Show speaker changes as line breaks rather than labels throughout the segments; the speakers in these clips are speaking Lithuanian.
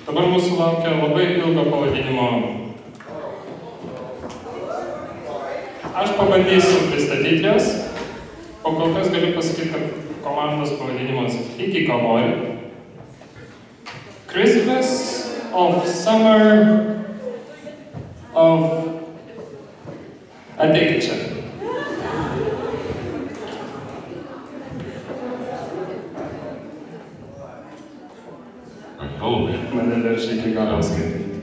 Dabar mūsų laukia labai ilgo pavadinimo. Aš pabandysiu pristatyti jas, o kol kas galiu pasakyti, kad komandos pavadinimas iki kavoju. Christmas of Summer of Addiction. Mane verčia iki galo skaityti.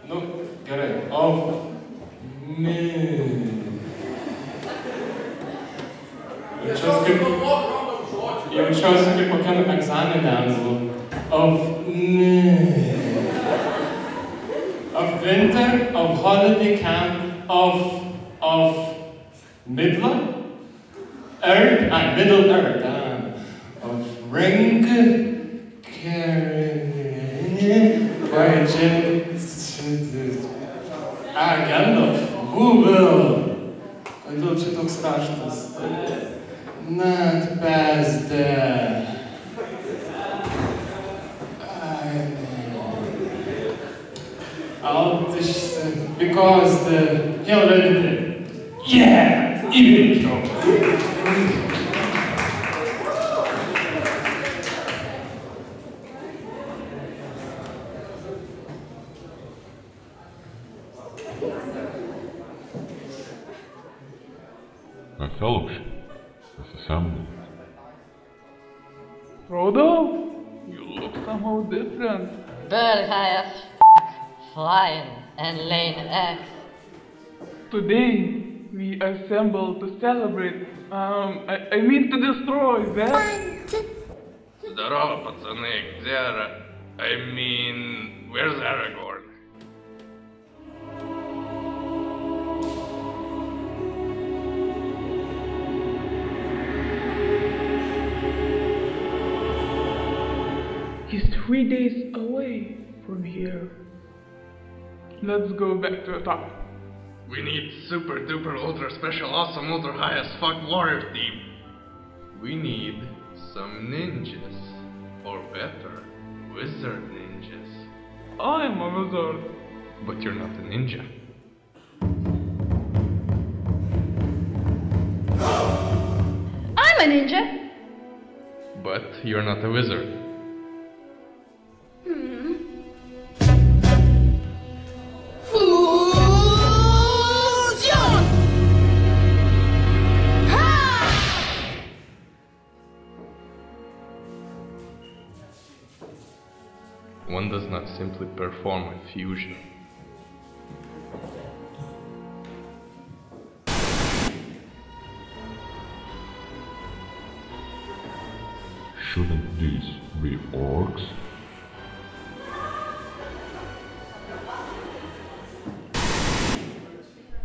Nu, gerai. Jaučiuosi kaip kokiam egzamine anglų. Of winter, of holiday camp, of Middle Earth, of ring, Gandalf, who will? Kodėl čia toks raštas? Not past there. Because he already did. Yeah! Even so.
A fellowship is assembled.
Frodo, you look somehow different.
Bird has flying and laying eggs.
Today we assemble to celebrate. I mean to destroy that.
Здорово, пацаны, где where's Aragorn?
He's 3 days away from here. Let's go back to the top.
We need super duper ultra special awesome ultra high as fuck warrior team. We need some ninjas. Or better, wizard ninjas.
I'm a wizard.
But you're not a ninja.
I'm a ninja.
But you're not a wizard. One does not simply perform with fusion.
Shouldn't these be orcs?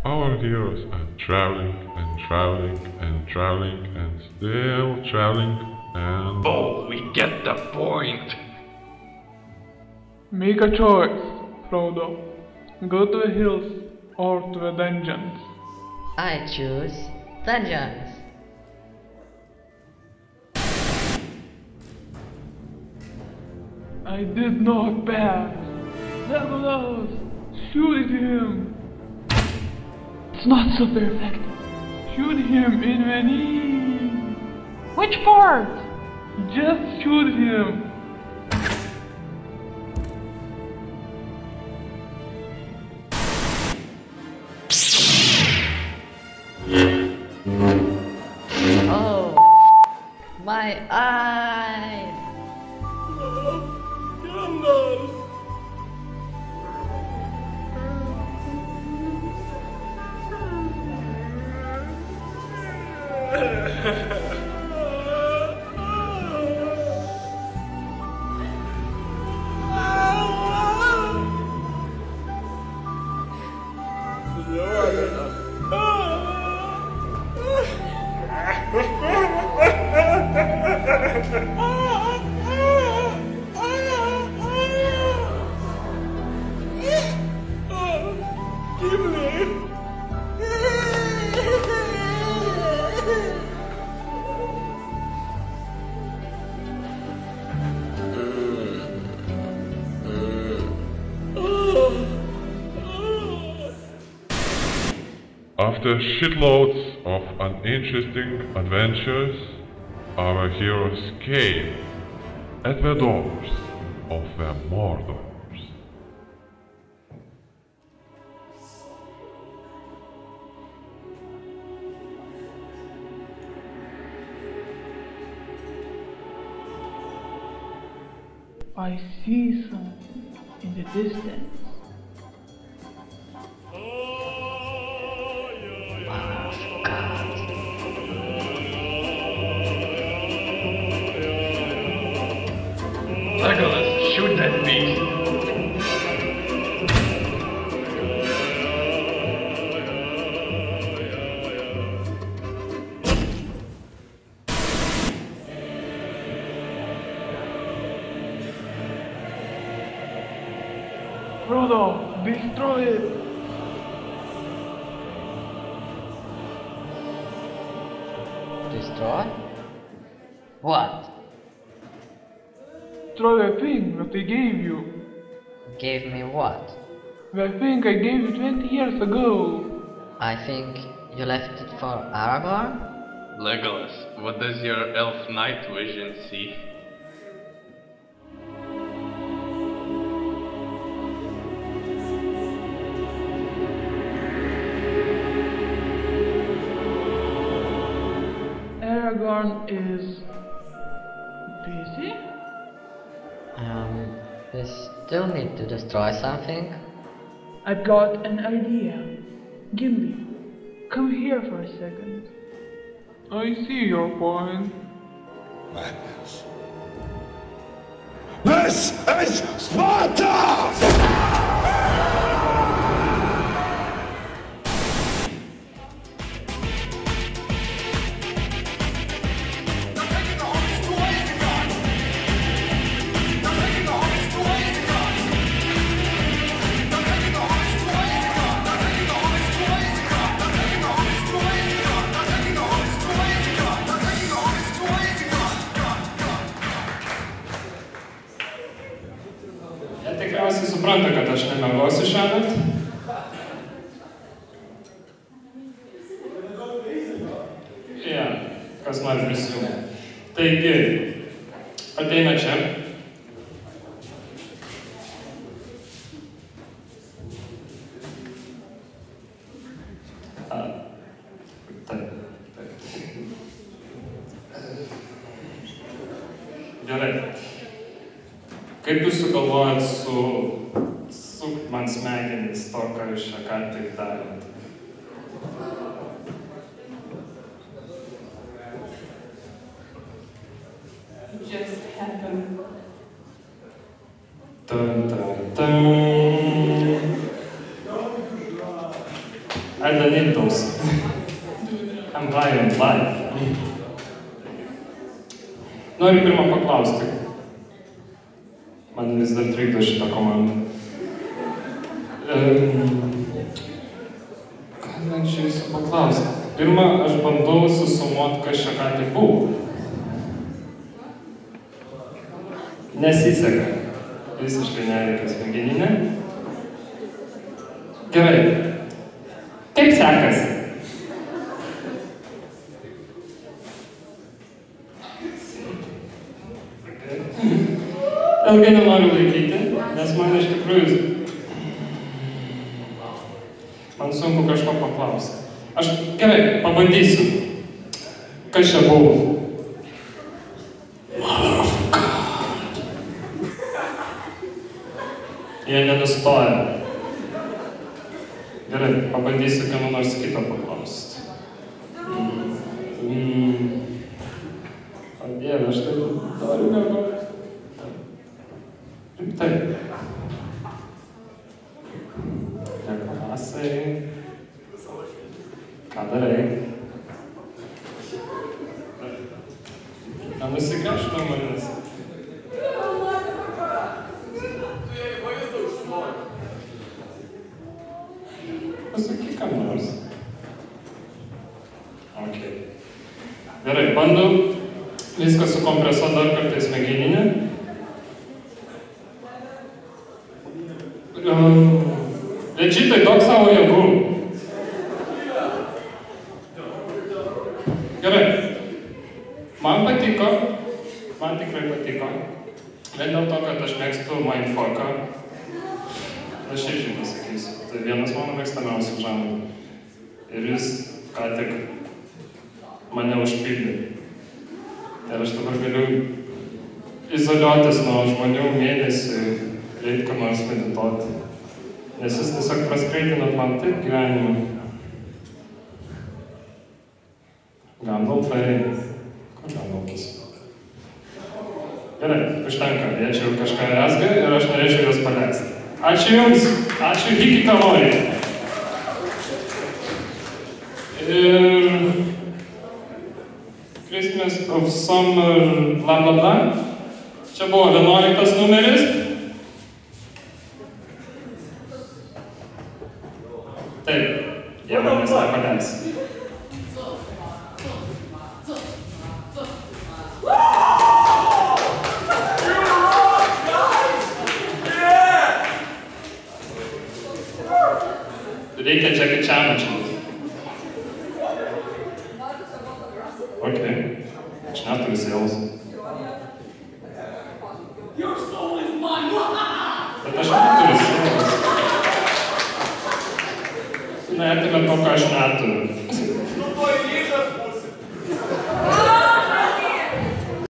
Our heroes are traveling and traveling and traveling and still traveling and...
Oh, we get the point!
Make a choice, Frodo. Go to the hills or to the dungeons.
I choose dungeons.
I did not pass. Legolas, shoot at him. It's not so perfect. Shoot him in the knee. Which part? Just shoot him.
My eyes!
After shitloads of uninteresting adventures, our heroes came at the doors of the Mordors.
I see something in the distance.
Legolas, shoot that beast!
Frodo, destroy it!
Destroy? What?
Destroy the thing that I gave you.
Gave me what?
The thing I gave you 20 years ago.
I think you left it for Aragorn?
Legolas, what does your elf night vision see?
Aragorn is busy?
We still need to destroy something.
I've got an idea. Gimli, come here for a second. I see your point.
Madness. This is Sparta!
Tikriausiai supranta, kad aš nemiegosiu šiąnakt. Kas nori prisijungti. Taigi, ateina čia. Gerai. Kaip jūs sugalvojat sukt man smegenis to, ką jūs čia ką tik darėt?
Just happened.
Dun, dun, dun. I don't need those. I'm high on life. Noriu pirmą paklausti. Man vis dar trikdo šitą komandą. Ką man čia jūsų paklausti? Pirma, aš bandau susumuot, kas čia ką tik buvo. Nesiseka. Visiškai neveikia smegeninė. Gerai. Kaip sekasi? Ilgai nenoriu laikyti, nes man iš tikrųjų... Man sunku kažko paklausti. Aš gerai, pabandysiu. Kas čia buvo? Jie nenustoja. Gerai, pabandysiu ką nors kitą paklausti. O Dieve, aš tai noriu miegoti. Taip. Neklasai. Ką darai? Nenusigręžk nuo manęs. Pasakyk ką nors. Ok. Gerai, bandau viską sukompresuot dar kartą į smegeninę. Lečitai, duok savo jėgų. Gerai. Man patiko, man tikrai patiko. Vien dėl to, kad aš mėgstu mindfucką. Aš irgi pasakysiu. Tai vienas mano mėgstamiausių žanrų. Ir jis ką tik mane užpildė. Ir aš dabar galiu izoliuotis nuo žmonių mėnesį, reikia ką nors medituoti. Nes jis tiesiog praskaidinat man taip gyvenimą. Gandalfai. Kur Gandalfas? Gerai, užtenka. Jie čia jau kažką rezga ir aš norėčiau juos paleisti. Ačiū Jums! Ačiū Hikikomori! Ir Christmas of Summer bla bla bla. Čia buvo 11 numeris. Taip, jie manęs nepaleis. Reikia Jackie Chaną čia. Ok. Aš neturiu sielos. Bet aš neturiu sielos. Neatime to, ką aš neturiu.